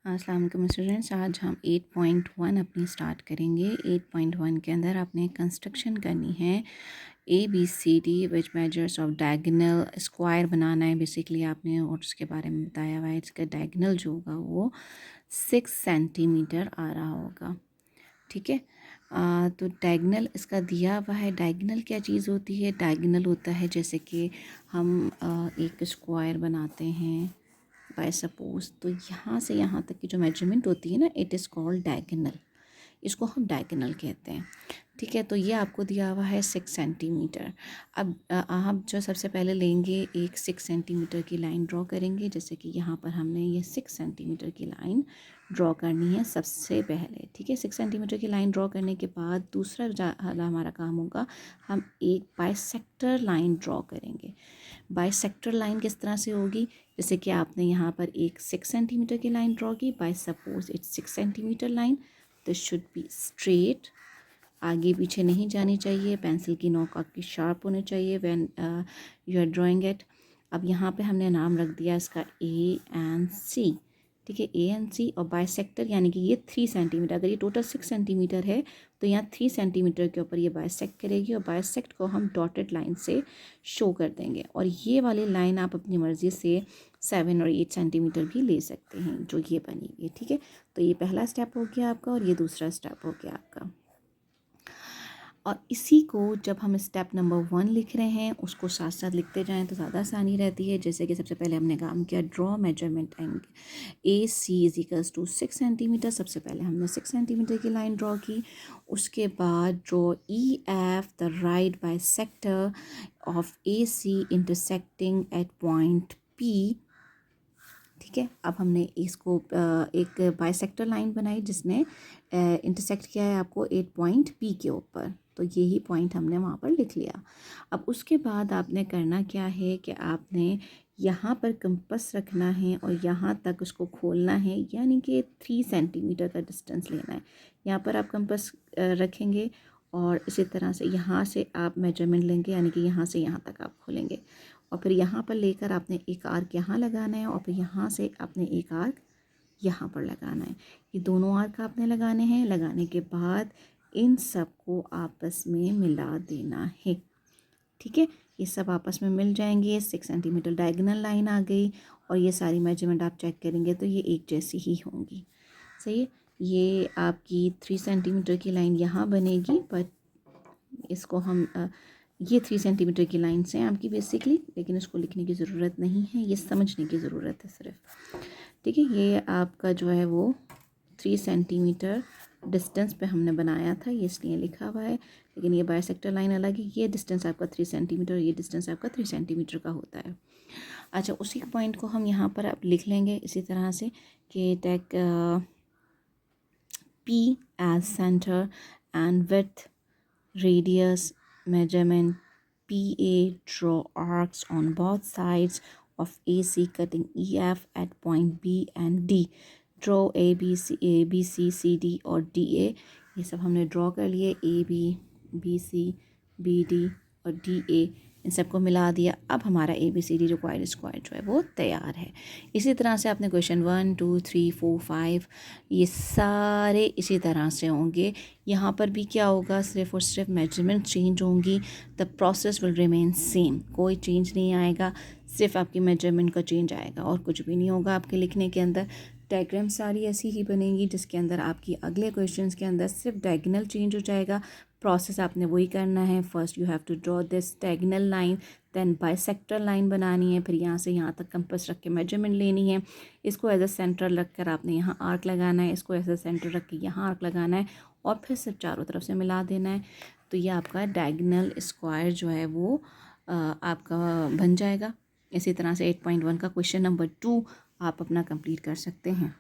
अस्सलाम वालेकुम स्टूडेंट्स, आज हम 8.1 अपनी स्टार्ट करेंगे। 8.1 के अंदर आपने कंस्ट्रक्शन करनी है ABCD which measures of diagonal. Square बनाना है बेसिकली आपने, और उसके बारे में बताया हुआ है। इसका डायगोनल जो होगा वो 6 सेंटीमीटर आ रहा होगा। ठीक है, तो डायगोनल इसका दिया हुआ है। डायगोनल क्या चीज़ होती है? डायगोनल होता है जैसे कि हम एक स्क्वायर बनाते हैं बाय सपोज, तो यहाँ से यहाँ तक की जो मेजरमेंट होती है ना, इट इज़ कॉल्ड डायगोनल। इसको हम डायगोनल कहते हैं। ठीक है, तो ये आपको दिया हुआ है 6 सेंटीमीटर। अब आप जो सबसे पहले लेंगे, एक 6 सेंटीमीटर की लाइन ड्रॉ करेंगे। जैसे कि यहाँ पर हमने ये 6 सेंटीमीटर की लाइन ड्रॉ करनी है सबसे पहले। ठीक है, 6 सेंटीमीटर की लाइन ड्रॉ करने के बाद दूसरा हमारा काम होगा, हम एक बाइसेक्टर लाइन ड्रॉ करेंगे। बाइसेक्टर लाइन किस तरह से होगी? जैसे कि आपने यहाँ पर एक 6 सेंटीमीटर की लाइन ड्रॉ की, by suppose its 6 centimetre line. This should be straight, आगे पीछे नहीं जानी चाहिए। पेंसिल की नोक आपकी शार्प होनी चाहिए when you are drawing it. अब यहाँ पे हमने नाम रख दिया इसका ANC। ठीक है, ANC, और बाइसेक्टर यानी कि ये 3 सेंटीमीटर। अगर ये टोटल 6 सेंटीमीटर है तो यहाँ 3 सेंटीमीटर के ऊपर ये बाइसेक्ट करेगी, और बाइसेक्ट को हम डॉटेड लाइन से शो कर देंगे। और ये वाली लाइन आप अपनी मर्ज़ी से 7 और 8 सेंटीमीटर भी ले सकते हैं, जो ये बनेगी। ठीक है, तो ये पहला स्टेप हो गया आपका, और ये दूसरा स्टेप हो गया आपका। और इसी को जब हम स्टेप नंबर 1 लिख रहे हैं, उसको साथ साथ लिखते जाएं तो ज़्यादा आसानी रहती है। जैसे कि सबसे पहले हमने काम किया, draw measurement angle AC is equals to 6 centimetre. सबसे पहले हमने 6 सेंटीमीटर की लाइन ड्रॉ की। उसके बाद draw EF the right bisector of AC intersecting at point P। ठीक है, अब हमने इसको एक बाइसेक्टर लाइन बनाई जिसने इंटरसेक्ट किया है आपको 8 पॉइंट P के ऊपर। तो यही पॉइंट हमने वहाँ पर लिख लिया। अब उसके बाद आपने करना क्या है कि आपने यहाँ पर कंपास रखना है और यहाँ तक उसको खोलना है, यानी कि 3 सेंटीमीटर का डिस्टेंस लेना है। यहाँ पर आप कंपास रखेंगे और इसी तरह से यहाँ से आप मेजरमेंट लेंगे, यानी कि यहाँ से यहाँ तक आप खोलेंगे। और फिर यहाँ पर लेकर आपने एक आर्क यहाँ लगाना है, और फिर यहाँ से आपने एक आर्क यहाँ पर लगाना है। ये दोनों आर्क आपने लगाने हैं। लगाने के बाद इन सब को आपस में मिला देना है। ठीक है, ये सब आपस में मिल जाएंगे। 6 सेंटीमीटर डायगोनल लाइन आ गई, और ये सारी मेजरमेंट आप चेक करेंगे तो ये एक जैसी ही होंगी। सही है, ये आपकी 3 सेंटीमीटर की लाइन यहाँ बनेगी, बट इसको हम ये 3 सेंटीमीटर की लाइन्स हैं आपकी बेसिकली, लेकिन इसको लिखने की ज़रूरत नहीं है, ये समझने की ज़रूरत है सिर्फ। ठीक है, ये आपका जो है वो 3 सेंटीमीटर डिस्टेंस पे हमने बनाया था, ये इसलिए लिखा हुआ है। लेकिन ये बाइसेक्टर लाइन अलग है। ये डिस्टेंस आपका 3 सेंटीमीटर, ये डिस्टेंस आपका 3 सेंटीमीटर का होता है। अच्छा, उसी पॉइंट को हम यहाँ पर अब लिख लेंगे इसी तरह से कि take P as centre and width radius measurement PA, draw arcs on both sides of AC cutting EF at point B and D. Draw ABC, CD और DA। ये सब हमने ड्रॉ कर लिए। AB, BC, BD और DA, इन सबको मिला दिया। अब हमारा ABCD रिक्वायर्ड स्क्वायर जो है वो तैयार है। इसी तरह से आपने क्वेश्चन 1, 2, 3, 4, 5 ये सारे इसी तरह से होंगे। यहाँ पर भी क्या होगा, सिर्फ और सिर्फ मेजरमेंट चेंज होंगी। The process will remain same, कोई चेंज नहीं आएगा, सिर्फ आपकी मेजरमेंट का चेंज आएगा और कुछ भी नहीं होगा आपके लिखने के अंदर। डायग्राम सारी ऐसी ही बनेंगी जिसके अंदर आपकी अगले क्वेश्चंस के अंदर सिर्फ डायगोनल चेंज हो जाएगा। प्रोसेस आपने वही करना है। First you have to draw this diagonal line, then bisector line बनानी है, फिर यहाँ से यहाँ तक कंपास रख के मेजरमेंट लेनी है। इसको एज अ सेंटर रख कर आपने यहाँ आर्क लगाना है, इसको एज अ सेंटर रख के यहाँ आर्क लगाना है, और फिर सिर्फ चारों तरफ से मिला देना है। तो ये आपका डायगोनल स्क्वायर जो है वो आपका बन जाएगा। इसी तरह से 8.1 का क्वेश्चन नंबर 2 आप अपना कंप्लीट कर सकते हैं।